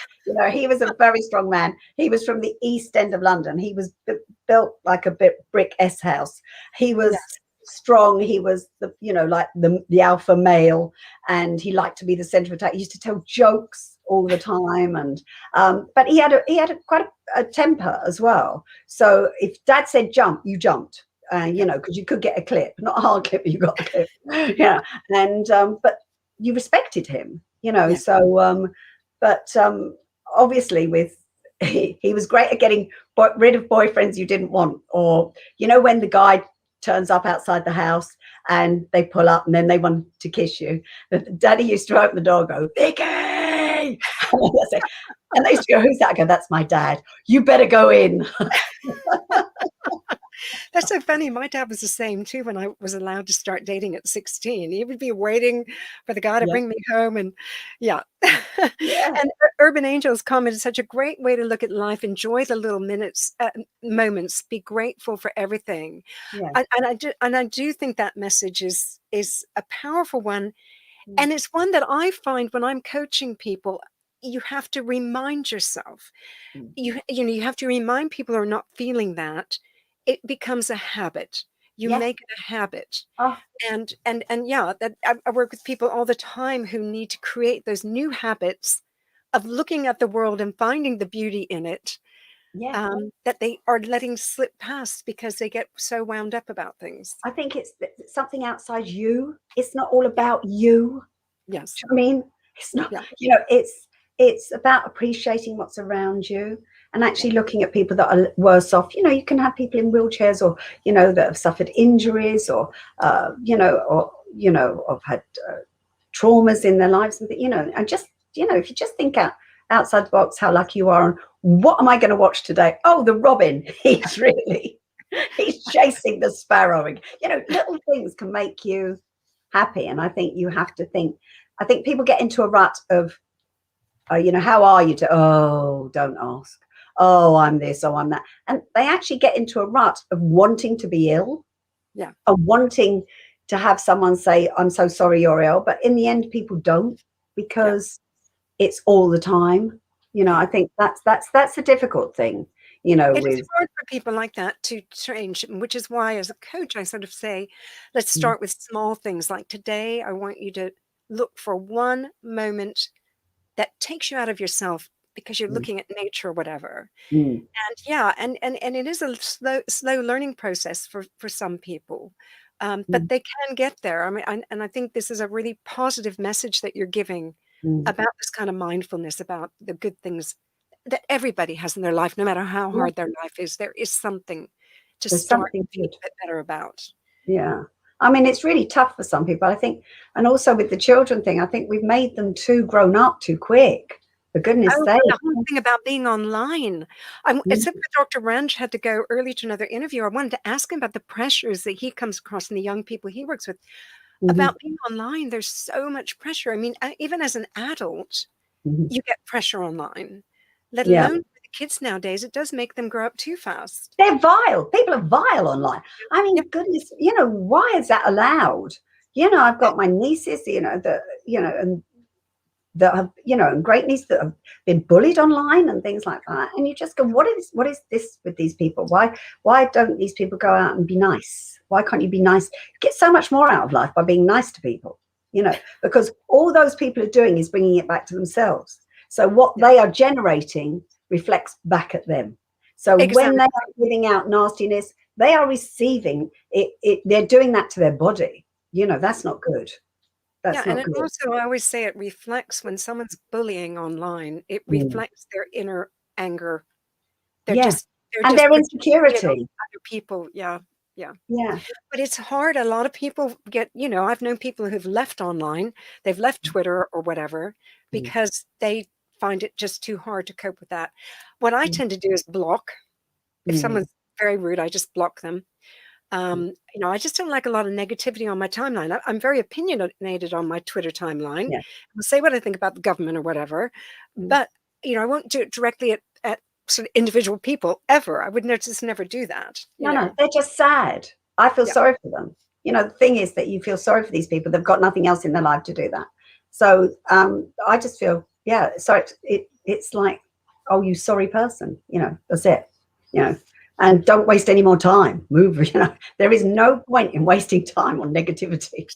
He was a very strong man. He was from the East End of London. He was built like a brick S house. He was strong. He was the alpha male, and he liked to be the center of attention. He used to tell jokes all the time, and but he had quite a temper as well. So if Dad said jump, you jumped, because you could get a clip, not a hard clip, but you got a clip. Yeah, and but you respected him, So, but obviously, he was great at getting rid of boyfriends you didn't want, or when the guy turns up outside the house and they pull up and then they want to kiss you. Daddy used to open the door and go, Vicky! And they used to go, who's that? I go, that's my dad. You better go in. That's so funny. My dad was the same too when I was allowed to start dating at 16. He would be waiting for the guy to bring me home. And And Urban Angel's comment is such a great way to look at life. Enjoy the little moments. Be grateful for everything. And I do think that message is a powerful one. And it's one that I find when I'm coaching people, you have to remind yourself. You have to remind people who are not feeling that. It becomes a habit. You make it a habit. And that I work with people all the time who need to create those new habits of looking at the world and finding the beauty in it. That they are letting slip past because they get so wound up about things. I think it's something outside you. It's not all about you. Yes. Do you know what I mean? It's not, it's about appreciating what's around you and actually looking at people that are worse off. You can have people in wheelchairs or, that have suffered injuries or, have had traumas in their lives and, and just, if you just think outside the box, how lucky you are. And what am I going to watch today? Oh, the robin. He's chasing the sparrow. Little things can make you happy. And I think you have to think, I think people get into a rut of, how are you? Don't ask. Oh, I'm this, oh, I'm that. And they actually get into a rut of wanting to be ill. Yeah. Of wanting to have someone say, I'm so sorry you're ill. But in the end, people don't because it's all the time. I think that's a difficult thing. It is hard for people like that to change, which is why as a coach, I sort of say, let's start with small things. Like today, I want you to look for one moment that takes you out of yourself because you're looking at nature or whatever. And it is a slow learning process for some people. But they can get there. I mean, and I think this is a really positive message that you're giving about this kind of mindfulness, about the good things that everybody has in their life, no matter how hard their life is. There is something to There's start something feeling good. a bit better about. Yeah. I mean, it's really tough for some people, I think. And also with the children thing, I think we've made them too grown up too quick. For goodness Oh, sake. the whole thing about being online. Except for Dr. Ranch had to go early to another interview. I wanted to ask him about the pressures that he comes across in the young people he works with about being online. There's so much pressure. I mean, even as an adult, you get pressure online, let Yeah. alone for the kids nowadays. It does make them grow up too fast. They're vile. People are vile online. I mean, Yep. goodness, why is that allowed? I've got my nieces, and that have, and great nieces that have been bullied online and things like that. And you just go, what is this with these people? Why don't these people go out and be nice? Why can't you be nice? Get so much more out of life by being nice to people, because all those people are doing is bringing it back to themselves. So what they are generating reflects back at them. So when they are giving out nastiness, they are receiving it. They're doing that to their body. That's not good. That's not and good. also, I always say it reflects when someone's bullying online. It reflects their inner anger. They're just and their insecurity. Other people, yeah. But it's hard. A lot of people get, I've known people who've left online. They've left Twitter or whatever because they find it just too hard to cope with that. What I tend to do is block. If someone's very rude, I just block them. I just don't like a lot of negativity on my timeline. I'm very opinionated on my Twitter timeline. I'll say what I think about the government or whatever, but I won't do it directly at sort of individual people ever. I would just never do that. No, they're just sad. I feel sorry for them. The thing is that you feel sorry for these people. They've got nothing else in their life to do that. So I just feel, so it's like, oh, you sorry person, that's it, and don't waste any more time. Move, there is no point in wasting time on negativity.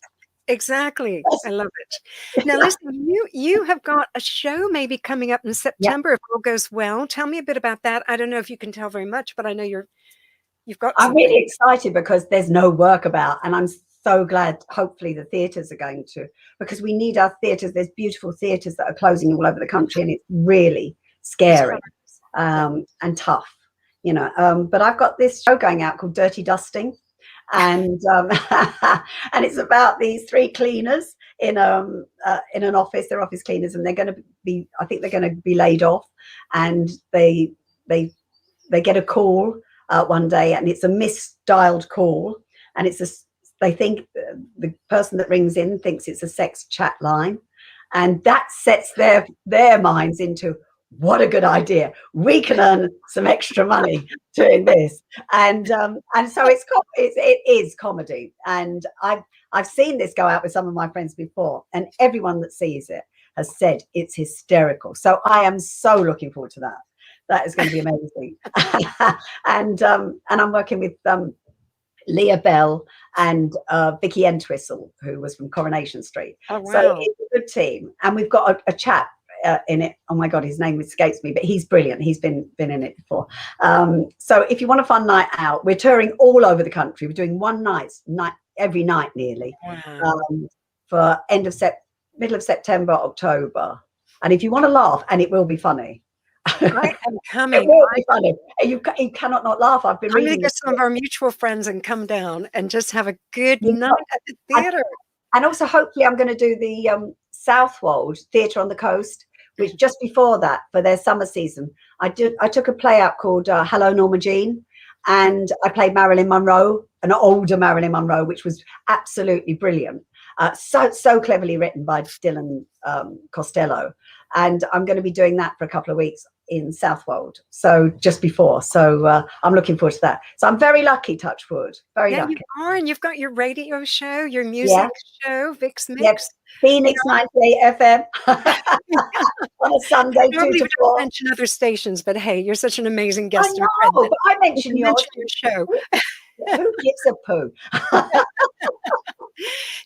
Exactly. I love it. Now, listen, you have got a show maybe coming up in September if all goes well. Tell me a bit about that. I don't know if you can tell very much, but I know you've got I'm something. really excited because there's no work about, and I'm so glad hopefully the theatres are going to, because we need our theatres. There's beautiful theatres that are closing all over the country, and it's really scary and tough, but I've got this show going out called Dirty Dusting, and and it's about these three cleaners in an office. They're office cleaners, and they're going to be, I think they're going to be laid off, and they get a call one day, and it's a misdialed call, and they think the person that rings in thinks it's a sex chat line, and that sets their minds into, what a good idea, we can earn some extra money doing this, and so it is comedy, and I've seen this go out with some of my friends before, and everyone that sees it has said it's hysterical. So I am so looking forward to that. That is going to be amazing. And I'm working with Leah Bell and Vicky Entwistle, who was from Coronation Street. Oh, wow. So it's a good team, and we've got a chap in it. Oh my God, his name escapes me, but he's brilliant. He's been in it before. So if you want a fun night out, we're touring all over the country. We're doing one night every night nearly. Wow. For middle of September, October. And if you want to laugh, and it will be funny. I am coming. It will be funny. You cannot not laugh. I've been I'm going reading to get some of our mutual friends and come down and just have a good night at the theatre. And also, hopefully, I'm going to do the Southwold Theatre on the Coast, which just before that, for their summer season, I took a play out called Hello, Norma Jean, and I played Marilyn Monroe, an older Marilyn Monroe, which was absolutely brilliant. So cleverly written by Dylan Costello. And I'm going to be doing that for a couple of weeks in Southwold, so just before. So I'm looking forward to that. So I'm very lucky, touch wood, very lucky. You are, and you've got your radio show, your music show, Vic's Mix. Yep. Phoenix 98 FM on a Sunday, 2 Normally to we 4. don't mention other stations, but hey, you're such an amazing guest. I know, but I mention your show. Who gives a poo?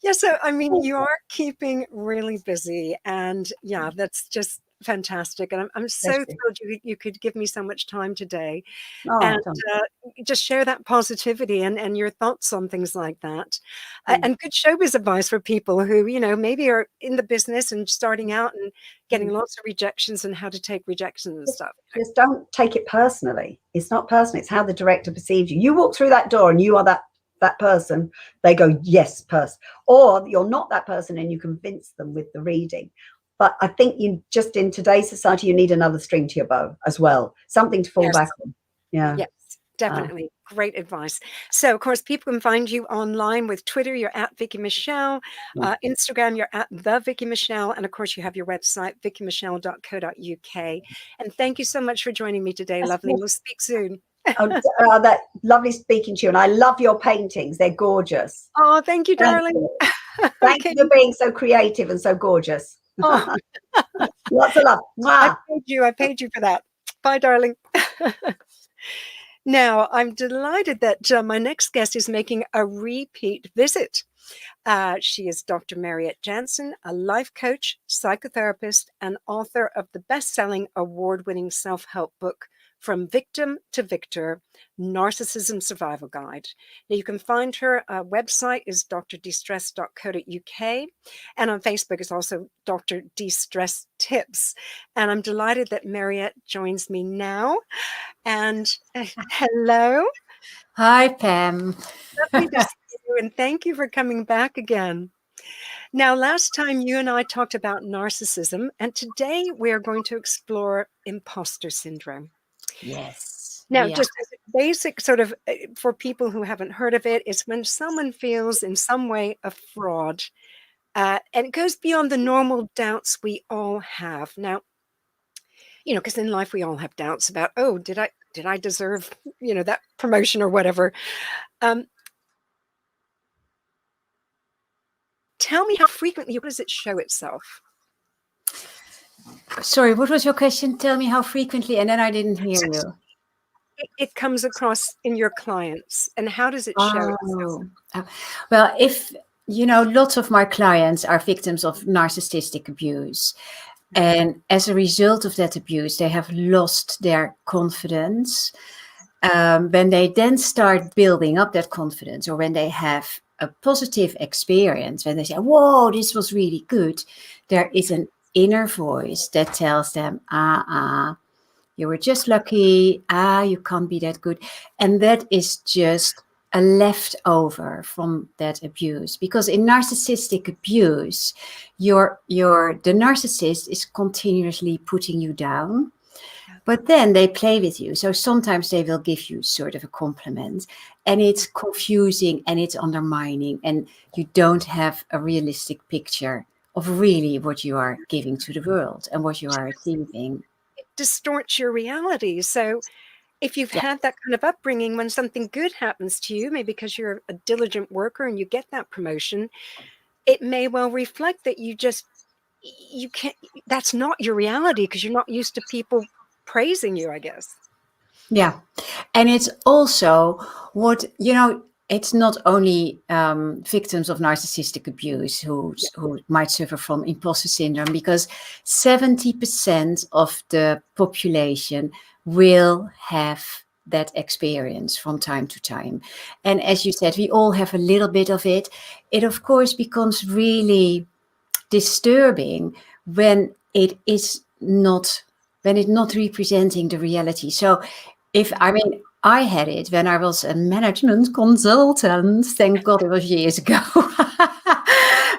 Yeah, so I mean, you are keeping really busy, and yeah, that's just fantastic. And I'm so Bless you. thrilled you could give me so much time today Oh, and just share that positivity and your thoughts on things like that. And good showbiz advice for people who, maybe are in the business and starting out and getting lots of rejections and how to take rejection and stuff. just don't take it personally. It's not personal. It's how the director perceives you. You walk through that door and you are that person. They go, yes, person. Or you're not that person and you convince them with the reading. But I think just in today's society, you need another string to your bow as well. Something to fall back on. Yeah. Yes, definitely. Great advice. So, of course, people can find you online with Twitter. You're at Vicky Michelle. Instagram, you're at the Vicky Michelle. And of course, you have your website, vickymichelle.co.uk. And thank you so much for joining me today, lovely. We'll speak soon. That lovely speaking to you. And I love your paintings. They're gorgeous. Oh, thank you, darling. Thank you for being so creative and so gorgeous. Oh. Lots of love. Mwah. I paid you for that. Bye, darling. Now, I'm delighted that my next guest is making a repeat visit. She is Dr. Mariette Janssen, a life coach, psychotherapist, and author of the best-selling, award-winning self-help book, From Victim to Victor, Narcissism Survival Guide. Now, you can find her website is drdestress.co.uk, and on Facebook is also Dr. De-Stress Tips. And I'm delighted that Mariette joins me now. And hello. Hi, Pam. Lovely to see you, and thank you for coming back again. Now, last time you and I talked about narcissism, and today we are going to explore imposter syndrome. Yes. Now, just as a basic sort of, for people who haven't heard of it, it's when someone feels in some way a fraud, and it goes beyond the normal doubts we all have. Now, because in life we all have doubts about, oh, did I deserve, that promotion or whatever. Tell me how frequently, does it show itself? Sorry, what was your question? Tell me how frequently, and then I didn't hear you. It comes across in your clients, and how does it show itself? Well, if, lots of my clients are victims of narcissistic abuse. And as a result of that abuse, they have lost their confidence. When they then start building up that confidence, or when they have a positive experience, when they say, whoa, this was really good, there is an inner voice that tells them, you were just lucky, you can't be that good. And that is just a leftover from that abuse, because in narcissistic abuse, the narcissist is continuously putting you down, but then they play with you. So sometimes they will give you sort of a compliment, and it's confusing and it's undermining, and you don't have a realistic picture of really what you are giving to the world and what you are achieving. It distorts your reality. So if you've had that kind of upbringing, when something good happens to you, maybe because you're a diligent worker and you get that promotion, it may well reflect that you can't, that's not your reality, because you're not used to people praising you, I guess. Yeah. And it's also it's not only victims of narcissistic abuse who might suffer from imposter syndrome, because 70% of the population will have that experience from time to time. And as you said, we all have a little bit of it. It, of course, becomes really disturbing when it's not representing the reality. So I had it when I was a management consultant. Thank God it was years ago.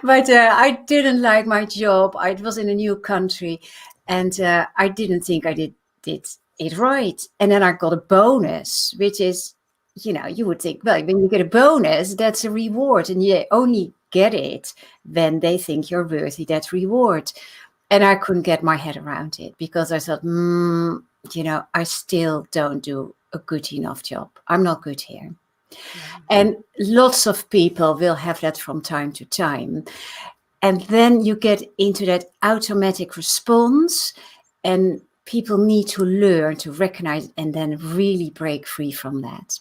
But I didn't like my job. I was in a new country, and I didn't think I did it right. And then I got a bonus, which is, you would think, well, when you get a bonus, that's a reward, and you only get it when they think you're worthy that reward. And I couldn't get my head around it, because I thought, I still don't do a good enough job. I'm not good here. Mm-hmm. And lots of people will have that from time to time. And then you get into that automatic response, and people need to learn to recognize and then really break free from that.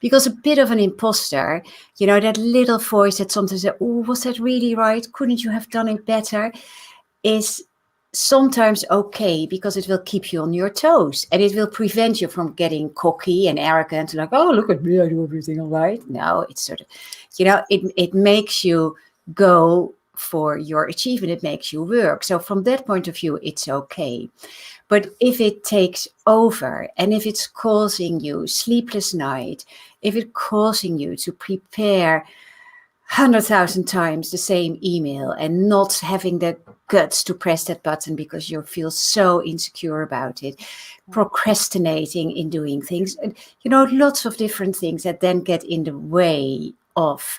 Because a bit of an imposter, that little voice that sometimes says, oh, was that really right? Couldn't you have done it better? Is sometimes okay because it will keep you on your toes and it will prevent you from getting cocky and arrogant, like, oh, look at me, I do everything all right. No, it's sort of, it makes you go for your achievement. It makes you work. So from that point of view, it's okay. But if it takes over and if it's causing you sleepless night, if it's causing you to prepare 100,000 times the same email and not having the guts to press that button because you feel so insecure about it, procrastinating in doing things, and lots of different things that then get in the way of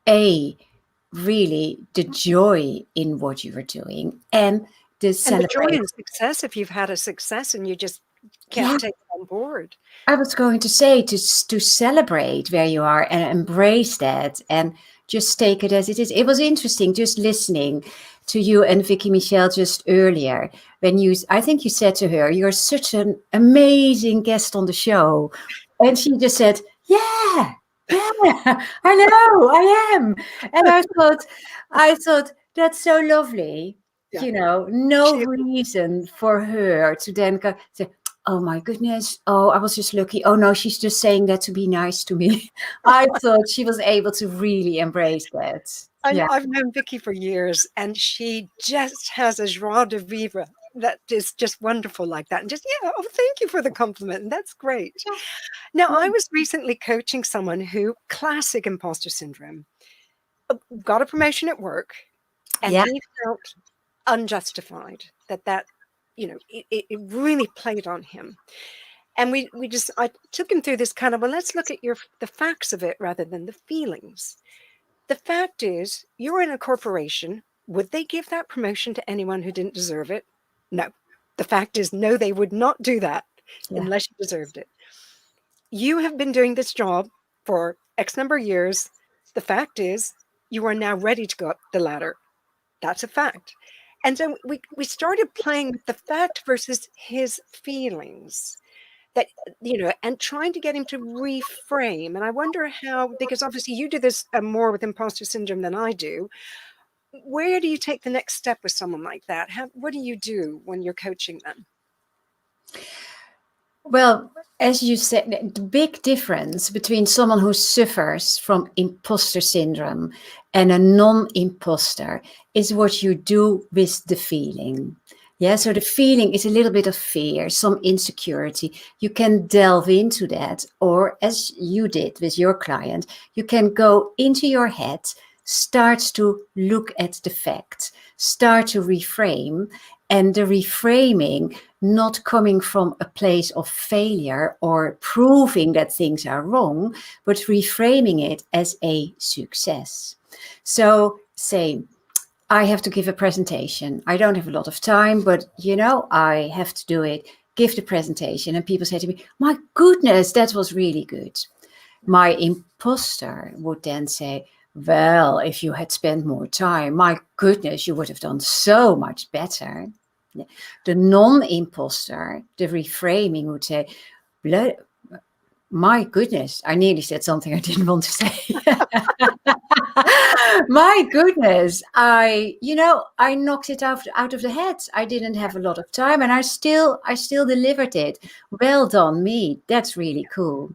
really the joy in what you are doing and the And the joy celebration. and success, if you've had a success and you just can't take it on board. I was going to say to celebrate where you are and embrace that and just take it as it is. It was interesting just listening to you and Vicky Michelle just earlier when I think you said to her, you're such an amazing guest on the show. And she just said, yeah, I know, I am. And I thought that's so lovely. Yeah. No reason for her to then go say, oh my goodness, oh, I was just lucky. Oh no, she's just saying that to be nice to me. I thought she was able to really embrace that. I've known Vicky for years, and she just has a joie de vivre that is just wonderful like that. And just, oh, thank you for the compliment. And that's great. Now, I was recently coaching someone who, classic imposter syndrome, got a promotion at work, and he felt unjustified that it really played on him. And I took him through this kind of, well, let's look at the facts of it rather than the feelings. The fact is, you're in a corporation. Would they give that promotion to anyone who didn't deserve it? No. The fact is, no, they would not do that unless you deserved it. You have been doing this job for X number of years. The fact is, you are now ready to go up the ladder. That's a fact. And so we started playing with the fact versus his feelings. That, and trying to get him to reframe. And I wonder how, because obviously you do this more with imposter syndrome than I do. Where do you take the next step with someone like that? What do you do when you're coaching them? Well, as you said, the big difference between someone who suffers from imposter syndrome and a non-imposter is what you do with the feeling. Yeah, so the feeling is a little bit of fear, some insecurity. You can delve into that, or as you did with your client, you can go into your head, start to look at the facts, start to reframe, and the reframing not coming from a place of failure or proving that things are wrong, but reframing it as a success. So say, I have to give a presentation. I don't have a lot of time, but I have to do it, give the presentation. And people say to me, my goodness, that was really good. My imposter would then say, well, if you had spent more time, my goodness, you would have done so much better. The non-imposter, the reframing would say, my goodness, I nearly said something I didn't want to say. My goodness, I knocked it out of the head. I didn't have a lot of time and I still delivered it. Well done, me. That's really cool.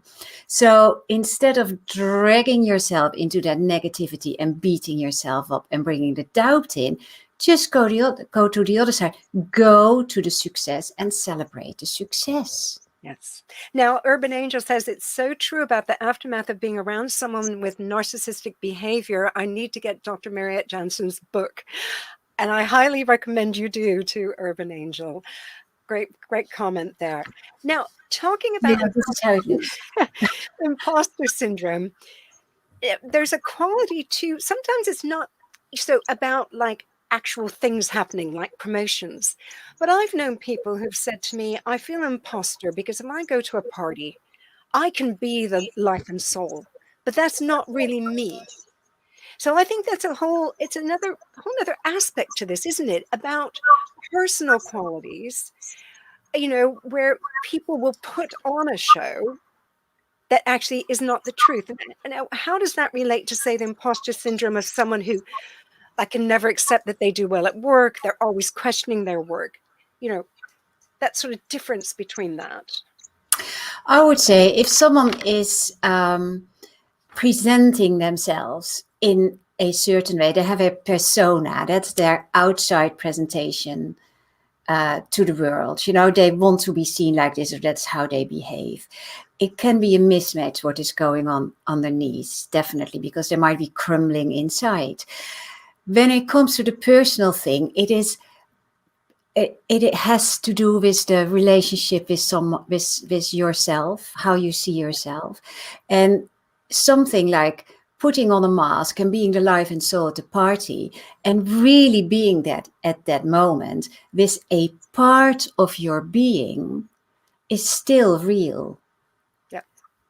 So instead of dragging yourself into that negativity and beating yourself up and bringing the doubt in, just go to the other side. Go to the success and celebrate the success. Yes. Now, Urban Angel says it's so true about the aftermath of being around someone with narcissistic behavior. I need to get Dr. Mariette Janssen's book. And I highly recommend you do to Urban Angel. Great comment there. Now, talking about this is how it looks. imposter syndrome, there's a quality to, sometimes it's not so about like actual things happening like promotions. But I've known people who've said to me, I feel imposter because if I go to a party, I can be the life and soul, but that's not really me. So I think that's it's another whole other aspect to this, isn't it? About personal qualities, where people will put on a show that actually is not the truth. And how does that relate to, say, the imposter syndrome of someone who I can never accept that they do well at work. They're always questioning their work. You know, that sort of difference between that. I would say if someone is presenting themselves in a certain way, they have a persona, that's their outside presentation to the world. You know, they want to be seen like this, or that's how they behave. It can be a mismatch what is going on underneath, definitely, because they might be crumbling inside. When it comes to the personal thing, it has to do with the relationship with yourself, how you see yourself, and something like putting on a mask and being the life and soul at the party and really being that at that moment with a part of your being is still real. Yeah.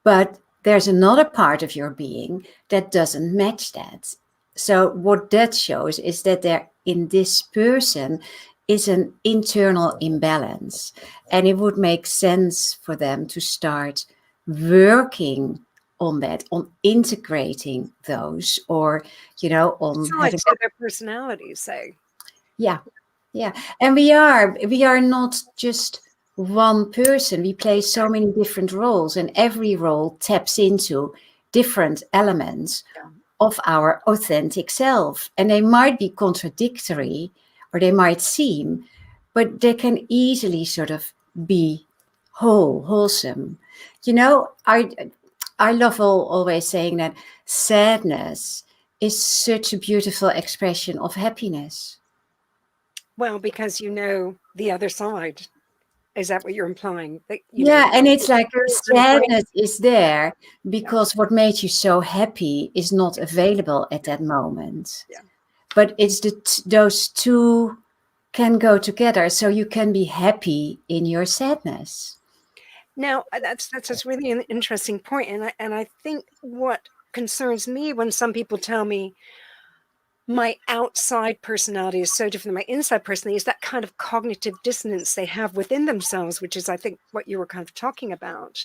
But there's another part of your being that doesn't match that. So what that shows is that there in this person is an internal imbalance, and it would make sense for them to start working on that, on integrating those, or, you know, on Sides to their personalities, say. yeah. And we are not just one person. We play so many different roles, and every role taps into different elements of our authentic self. And they might be contradictory, or they might seem, but they can easily sort of be wholesome. You know, I love always saying that sadness is such a beautiful expression of happiness. Well, because you know the other side. Is that what you're implying? That, And it's like sadness great. is there because what made you so happy is not available at that moment. Yeah. But it's those two can go together, so you can be happy in your sadness. Now, that's really an interesting point, and I think what concerns me when some people tell me my outside personality is so different than my inside personality is that kind of cognitive dissonance they have within themselves, which is, I think, what you were kind of talking about.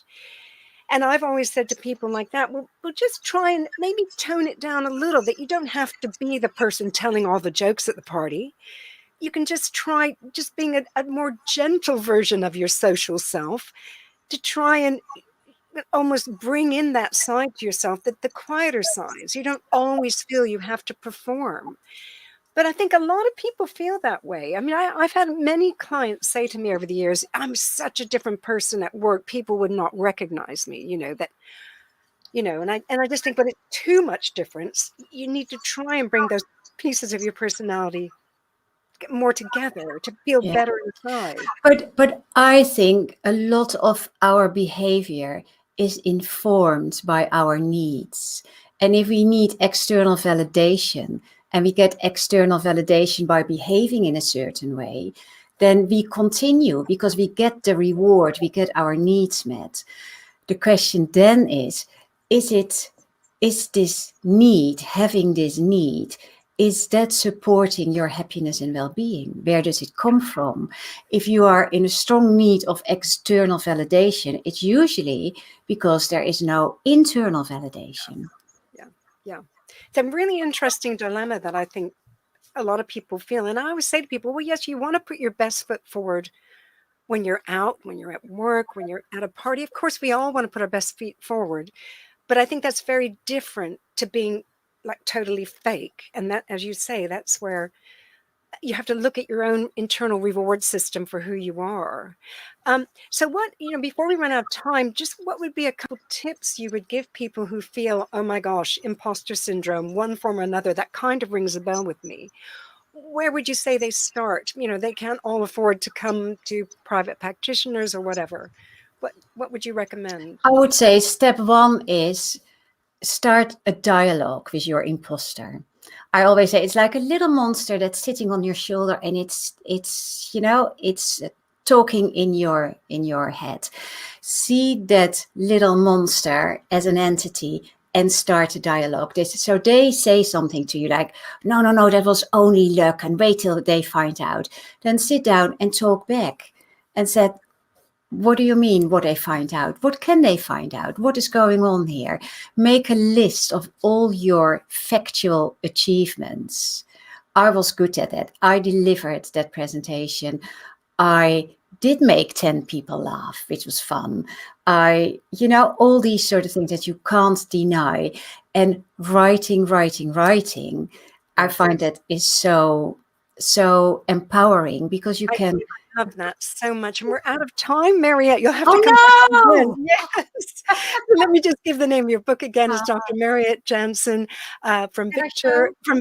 And I've always said to people like that, well, just try and maybe tone it down a little, that you don't have to be the person telling all the jokes at the party. You can just try just being a more gentle version of your social self, to try and almost bring in that side to yourself, that the quieter sides. You don't always feel you have to perform. But I think a lot of people feel that way. I mean, I've had many clients say to me over the years, I'm such a different person at work. People would not recognize me, and I just think, but it's too much difference. You need to try and bring those pieces of your personality more together to feel better inside. But I think a lot of our behavior is informed by our needs. And if we need external validation, and we get external validation by behaving in a certain way, then we continue because we get the reward, we get our needs met. The question then is this need, having this need, is that supporting your happiness and well-being? Where does it come from? If you are in a strong need of external validation, it's usually because there is no internal validation. Yeah. It's a really interesting dilemma that I think a lot of people feel. And I always say to people, well, yes, you want to put your best foot forward when you're out, when you're at work, when you're at a party. Of course, we all want to put our best feet forward. But I think that's very different to being like totally fake. And that, as you say, that's where you have to look at your own internal reward system for who you are. So what, before we run out of time, just what would be a couple tips you would give people who feel, oh my gosh, imposter syndrome, one form or another, that kind of rings a bell with me? Where would you say they start? They can't all afford to come to private practitioners or whatever. What would you recommend? I would say step one is start a dialogue with your imposter. I always say it's like a little monster that's sitting on your shoulder, and it's talking in your head. See that little monster as an entity and start a dialogue. So they say something to you like, no, that was only luck, and wait till they find out. Then sit down and talk back and said, what do you mean, what they find out? What can they find out? What is going on here? Make a list of all your factual achievements. I was good at that. I delivered that presentation. I did make 10 people laugh, which was fun. All these sort of things that you can't deny. And writing, I find that is so empowering, because you can. I love that so much. And we're out of time, Mariette. You'll have to Oh, come back no! again. Yes. Let me just give the name of your book again. It's Dr. Mariette Janssen, From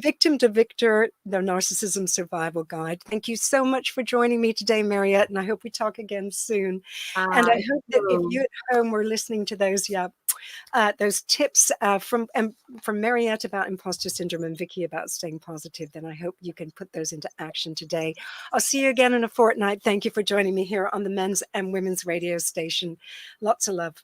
Victim to Victor, The Narcissism Survival Guide. Thank you so much for joining me today, Mariette, and I hope we talk again soon. And I hope that if you at home were listening to those tips from Mariette about imposter syndrome and Vicky about staying positive, then I hope you can put those into action today. I'll see you again in a fortnight. Thank you for joining me here on the Men's and Women's Radio Station. Lots of love.